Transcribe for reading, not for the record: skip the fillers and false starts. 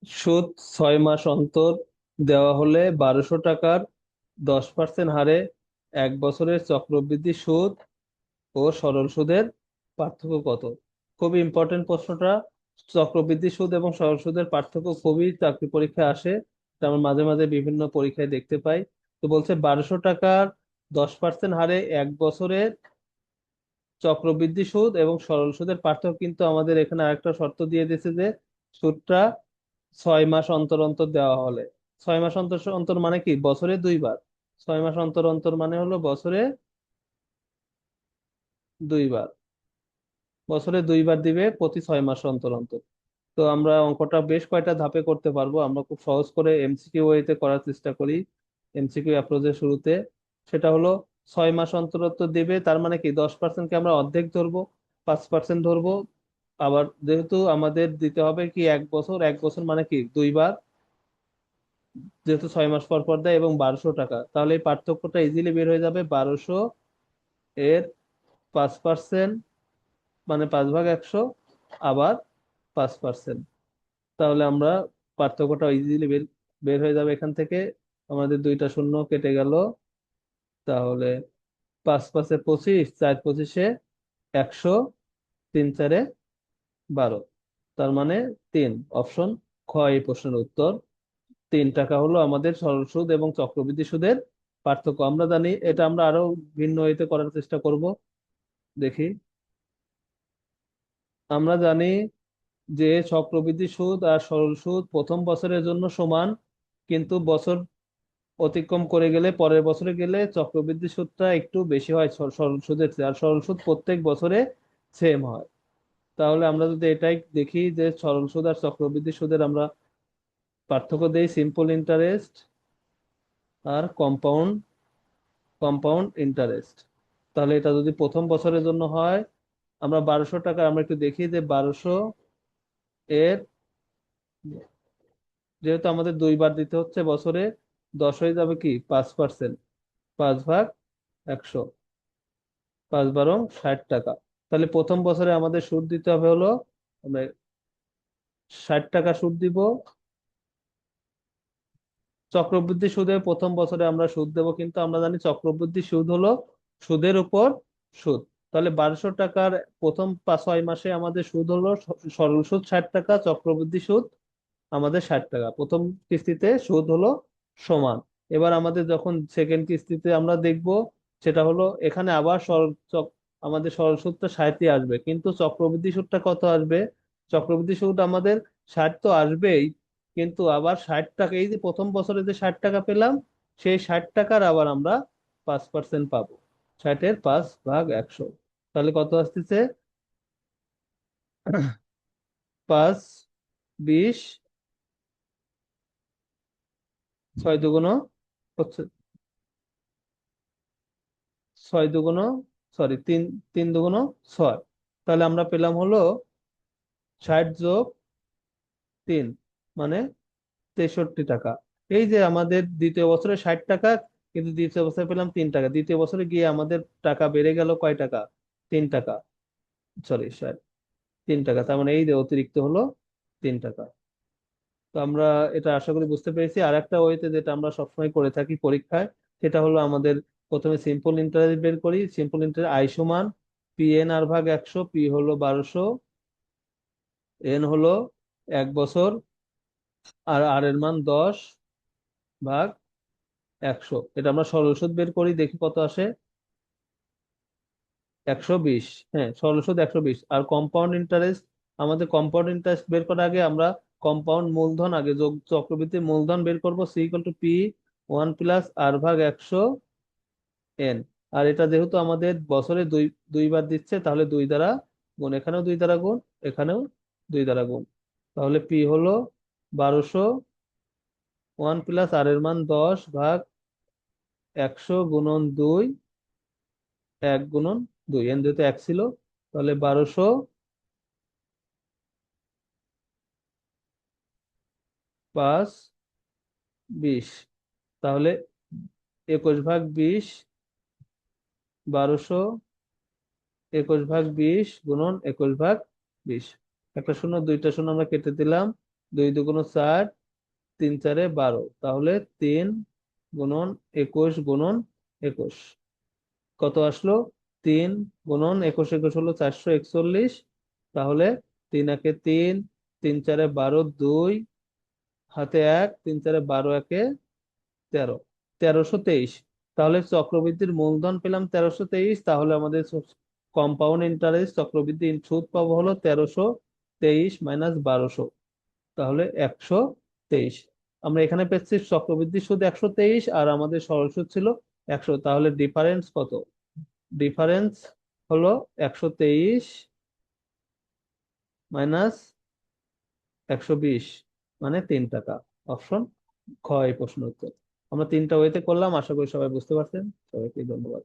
সুদ 6 মাস অন্তর দেওয়া হলে 1200 টাকার 10% হারে 1 বছরের চক্রবৃদ্ধি সুদ ও সরল সুদের পার্থক্য কত? খুবই ইম্পর্টেন্ট প্রশ্নটা। চক্রবৃদ্ধি সুদ এবং সরল সুদের পার্থক্য খুবই চাকরি পরীক্ষায় আসে, এটা আমরা মাঝে মাঝে বিভিন্ন পরীক্ষায় দেখতে পাই। তো বলছে 1200 টাকার 10% হারে 1 বছরের চক্রবৃদ্ধি সুদ এবং সরল সুদের পার্থক্য, কিন্তু আমাদের এখানে আরেকটা শর্ত দিয়ে দিয়েছে যে সুদটা 6 মাস অন্তর অন্তর দেওয়া হলে। 6 মাস অন্তর অন্তর মানে কি? বছরে 2 বার। 6 মাস অন্তর অন্তর মানে হলো বছরে 2 বার। বছরে 2 বার দিবে প্রতি 6 মাস অন্তর অন্তর। তো আমরা অঙ্কটা বেশ কয়টা ধাপে করতে পারবো, আমরা খুব সহজ করে এমসিকিউ ওয়েতে করার চেষ্টা করি। এমসিকিউ অ্যাপ্রোচের শুরুতে সেটা হলো 6 মাস অন্তর অন্তর দেবে, তার মানে কি 10%কে আমরা অর্ধেক ধরবো, 5% ধরবো। আবার যেহেতু আমাদের দিতে হবে কি 1 বছর, 1 বছর মানে কি 2 বার, যেহেতু 6 মাস পর পর দেয় এবং 1200 টাকা, তাহলে এই পার্থক্যটা ইজিলি বের হয়ে যাবে। 1200 এর 5% মানে 5/100, আবার 5%। তাহলে আমরা পার্থক্যটা ইজিলি বের বের হয়ে যাবে এখান থেকে। আমাদের দুইটা শূন্য কেটে গেল। তাহলে 5×5 = 25, 4×25 = 100, 3×4 = 12। তার মানে 3। অপশন খ এই প্রশ্নের উত্তর। 3 টাকা হলো আমাদের সরল সুদ এবং চক্রবৃদ্ধি সুদের পার্থক্য। আমরা জানি এটা, আমরা আরো ভিন্ন হইতে করার চেষ্টা করব। দেখি, আমরা জানি যে চক্রবৃদ্ধি সুদ আর সরল সুদ প্রথম বছরের জন্য সমান, কিন্তু বছর অতিক্রম করে গেলে, পরের বছরে গেলে চক্রবৃদ্ধি সুদটা একটু বেশি হয় সরল সুদের চেয়ে, আর সরল সুদ প্রত্যেক বছরে সেম হয়। তাহলে আমরা যদি এটাই দেখি যে সরল সুদ আর চক্রবৃদ্ধি সুদের আমরা পার্থক্য দেই, সিম্পল ইন্টারেস্ট আর কম্পাউন্ড কম্পাউন্ড ইন্টারেস্ট। তাহলে এটা যদি প্রথম বছরের জন্য হয়, আমরা 1200 টাকা, আমরা একটু দেখি যে 1200 এর, যেহেতু আমাদের 2 বার দিতে হচ্ছে বছরে, 10 হয়ে যাবে কি 5%, 5/100, 5 × 12 = 60 টাকা। তাহলে প্রথম বছরে আমাদের সুদ দিতে হবে হলো, আমরা 60 টাকা সুদ দিব। চক্রবৃদ্ধি সুদে প্রথম বছরে আমরা সুদ দেব, কিন্তু আমরা জানি চক্রবৃদ্ধি সুদ হলো সুদের উপর সুদ। তাহলে 1200 টাকার প্রথম 6 মাসে আমাদের সুদ হলো সরল সুদ 60 টাকা, চক্রবৃদ্ধি সুদ আমাদের 60 টাকা। প্রথম কিস্তিতে সুদ হলো সমান। এবার আমাদের যখন সেকেন্ড কিস্তিতে আমরা দেখব, সেটা হলো এখানে আবার আমাদের সরল সুদটা 60 আসবে, কিন্তু চক্রবৃদ্ধি সুদটা কত আসবে? চক্রবৃদ্ধি সুদ আমাদের 60 তো আসবেই, কিন্তু আবার 60 টাকা, এই যে প্রথম বছরে যে 60 টাকা পেলাম, সেই 60 টাকার আবার আমরা 5% পাবো। 60-এর 5/100, তাহলে কত আসতেছে? 5, 20, 6 দুগুণ হচ্ছে 6 দুগুণ, সরি, 3 3 দুগুণ 6। তাহলে আমরা পেলাম হলো 60+3 মানে 63 টাকা। এই যে আমাদের দ্বিতীয় বছরে 60 টাকা, কিন্তু দ্বিতীয় বছরে পেলাম 3 টাকা, দ্বিতীয় বছরে গিয়ে আমাদের টাকা বেড়ে গেল কয় টাকা? 3 টাকা। সরি, 3 টাকা, তার মানে এই যে অতিরিক্ত হলো 3 টাকা। তো আমরা এটা আশা করি বুঝতে পেরেছি। আর একটা ওয়েতে যেটা আমরা সবসময় করে থাকি পরীক্ষায়, সেটা হলো আমাদের প্রথমে সিম্পল ইন্টারেস্ট বের করি। সিম্পল ইন্টারেস্ট আই সমান PNR/100, পি হলো 1200, এন হলো 1 বছর, আর আর এর মান 10/100। এটা আমরা সরল সুদ বের করি, দেখি কত আসে। 120। হ্যাঁ, সরল সুদ 120। আর কম্পাউন্ড ইন্টারেস্ট, আমাদের কম্পাউন্ড ইন্টারেস্ট বের করার আগে আমরা কম্পাউন্ড মূলধন আগে যোগ, চক্রবৃদ্ধি মূলধন বের করব। C = P 1 + R/100 N. আর এটা যেহেতু আমাদের বছরে 2 বার দিচ্ছে, তাহলে 2 দ্বারা গুণ, এখানেও 2 দ্বারা গুণ, এখানেও 2 দ্বারা গুণ। তাহলে পি হলো 1200, 1 + R এর মান 10/100 গুণন 2, 1 গুণন 2, এন যেহেতু 1 ছিল, তাহলে 1200, 5, 20। তাহলে 21/20, 1200, 21/20 গুণন 21/20। একটা শূন্য, দুইটা শূন্য আমরা কেটে দিলাম। দুই দুগুণ 4, 3 4 12, তাহলে 3 × 21 × 21 কত আসলো? 3 × 21 = 441, তাহলে 3 × 1 = 3, 3 × 4 = 12, 2 হাতে 1, 3 × 4 = 12, 1 × 13, 1323। তাহলে চক্রবৃদ্ধির মূলধন পেলাম 1323, তাহলে আমাদের কম্পাউন্ড ইন্টারেস্ট চক্রবৃদ্ধি সুদ পাবো হলো 1323 - 1200, তাহলে 123। আমরা এখানে পেয়েছি চক্রবৃদ্ধি সুদ 123 আর আমাদের সরল সুদ ছিল 100, তাহলে ডিফারেন্স কত? ডিফারেন্স হলো 123 মাইনাস 120, মানে 3 টাকা। অপশন খ এই প্রশ্ন উত্তর। আমরা তিনটা ওয়েতে করলাম, আশা করি সবাই বুঝতে পারছেন। সবাইকে ধন্যবাদ।